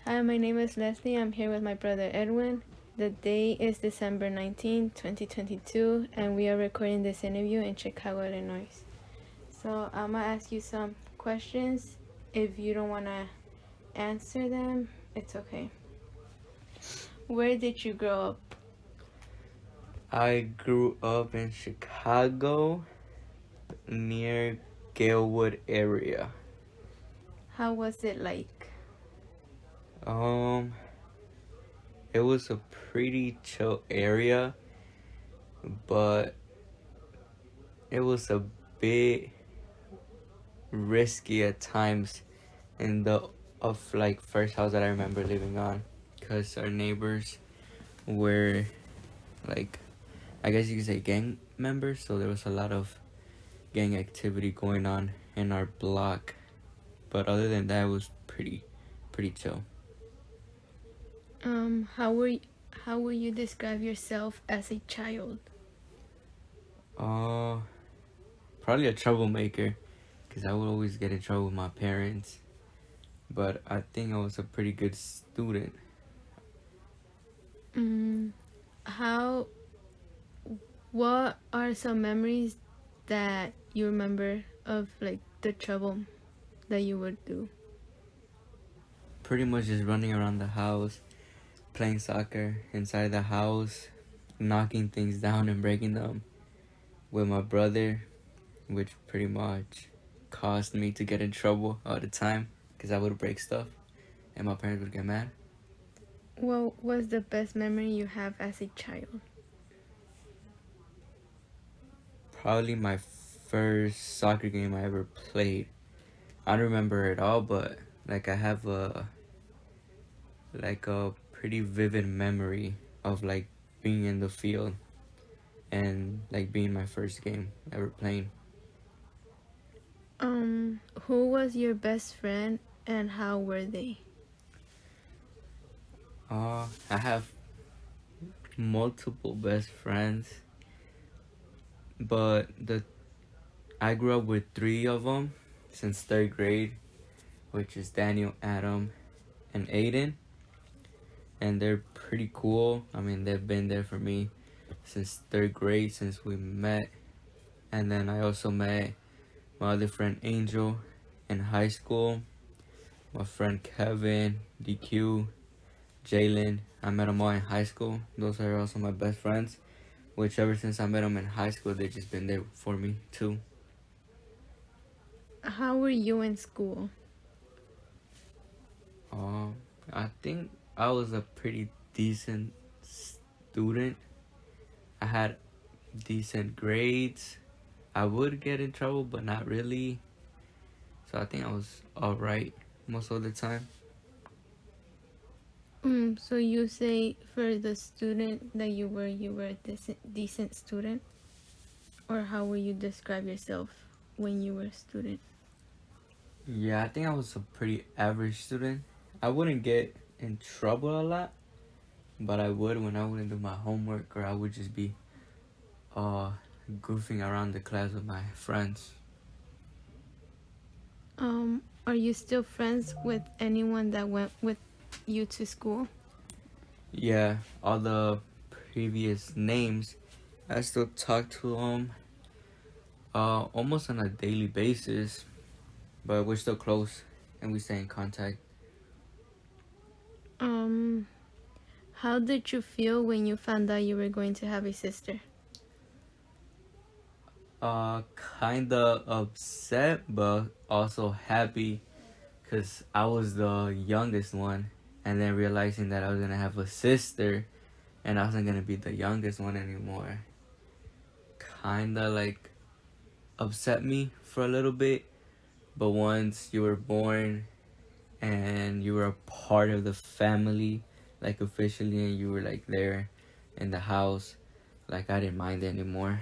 Hi, my name is Leslie. I'm here with my brother Edwin. The day is December 19, 2022, and we are recording this interview in Chicago, Illinois. So I'm gonna ask you some questions. If you don't wanna answer them, it's okay. Where did you grow up? I grew up in Chicago near Galewood area. How was it like? Um, it was a pretty chill area, but it was a bit risky at times in the first house that I remember living on, because our neighbors were like, I guess you could say gang members, so there was a lot of gang activity going on in our block. But other than that, it was pretty chill. How will you describe yourself as a child? Uh, Probably a troublemaker, because I would always get in trouble with my parents. But I think I was a pretty good student. Mm, how? What are some memories that you remember of like the trouble that you would do? Pretty much just running around the house, playing soccer inside the house, knocking things down and breaking them with my brother, which pretty much caused me to get in trouble all the time, because I would break stuff and my parents would get mad. What was the best memory you have as a child? Probably my first soccer game I ever played. I don't remember it all, but I have a pretty vivid memory of being in the field and being my first game ever playing. Who was your best friend and how were they? I have multiple best friends, but the I grew up with three of them since third grade, which is Daniel, Adam, and Aiden, and they're pretty cool. I mean, they've been there for me since third grade, since we met. And then I also met my other friend Angel in high school, my friend Kevin, DQ, Jalen. I met them all in high school. Those are also my best friends, which ever since I met them in high school, they've just been there for me too. How were you in school? I think I was a pretty decent student. I had decent grades. I would get in trouble, but not really. So I think I was alright most of the time. So you say for the student that you were a decent student? Or how will you describe yourself when you were a student? Yeah, I think I was a pretty average student. I wouldn't get in trouble a lot, but I would when I wouldn't do my homework, or I would just be goofing around the class with my friends. Are you still friends with anyone that went with you to school? Yeah, all the previous names, I still talk to them almost on a daily basis, but we're still close and we stay in contact. How did you feel when you found out you were going to have a sister? Kinda upset, but also happy, because I was the youngest one, and then realizing that I was gonna have a sister and I wasn't gonna be the youngest one anymore kinda upset me for a little bit. But once you were born and you were a part of the family, officially, and you were there in the house, I didn't mind it anymore.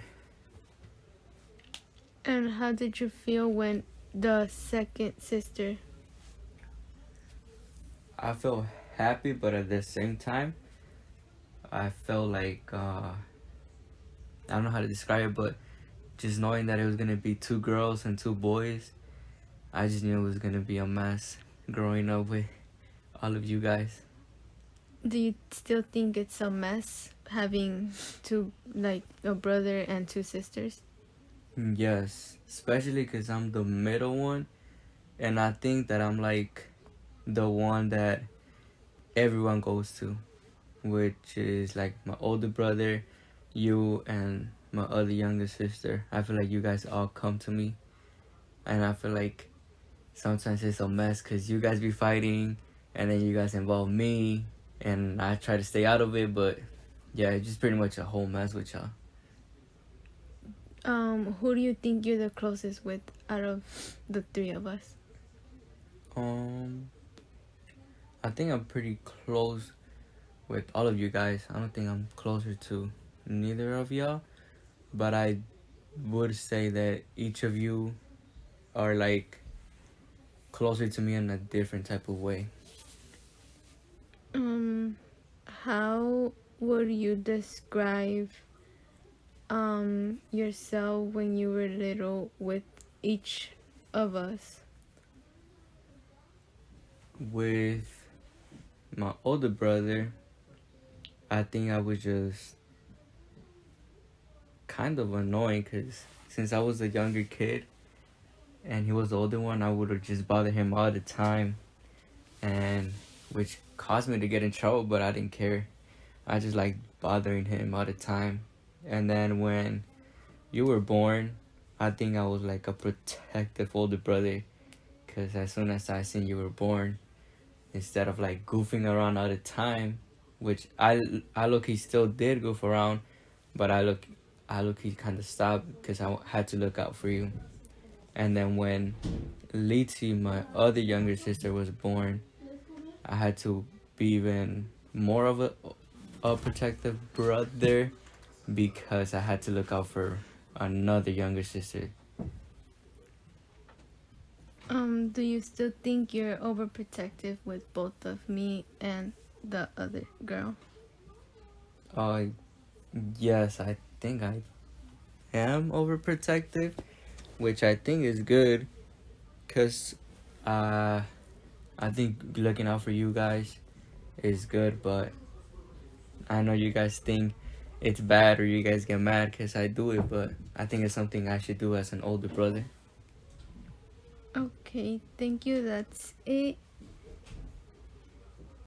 And how did you feel when the second sister? I felt happy, but at the same time I felt I don't know how to describe it, but just knowing that it was gonna be two girls and two boys, I just knew it was gonna be a mess growing up with all of you guys. Do you still think it's a mess having two, like a brother and two sisters? Yes, especially because I'm the middle one, and I think that I'm like the one that everyone goes to, which is like my older brother, you, and my other younger sister. I feel like you guys all come to me, and I feel like sometimes it's a mess because you guys be fighting, and then you guys involve me, and I try to stay out of it, but yeah, it's just pretty much a whole mess with y'all. Who do you think you're the closest with out of the three of us? Um, I think I'm pretty close with all of you guys. I don't think I'm closer to neither of y'all, but I would say that each of you are like closer to me in a different type of way. How would you describe yourself when you were little with each of us? With my older brother, I think I was just kind of annoying because since I was a younger kid and he was the older one, I would have just bothered him all the time, and which caused me to get in trouble, but I didn't care. I just like bothering him all the time. And then when you were born, I think I was like a protective older brother because as soon as I seen you were born, instead of like goofing around all the time, which I look-key still did goof around, but I look-key kind of stopped because I had to look out for you. And then when Liti, my other younger sister, was born, I had to be even more of a protective brother because I had to look out for another younger sister. Do you still think you're overprotective with both of me and the other girl? Uh, yes, I think I am overprotective, which I think is good, cause I think looking out for you guys is good, but I know you guys think it's bad or you guys get mad because I do it, but I think it's something I should do as an older brother. Okay, thank you. That's it.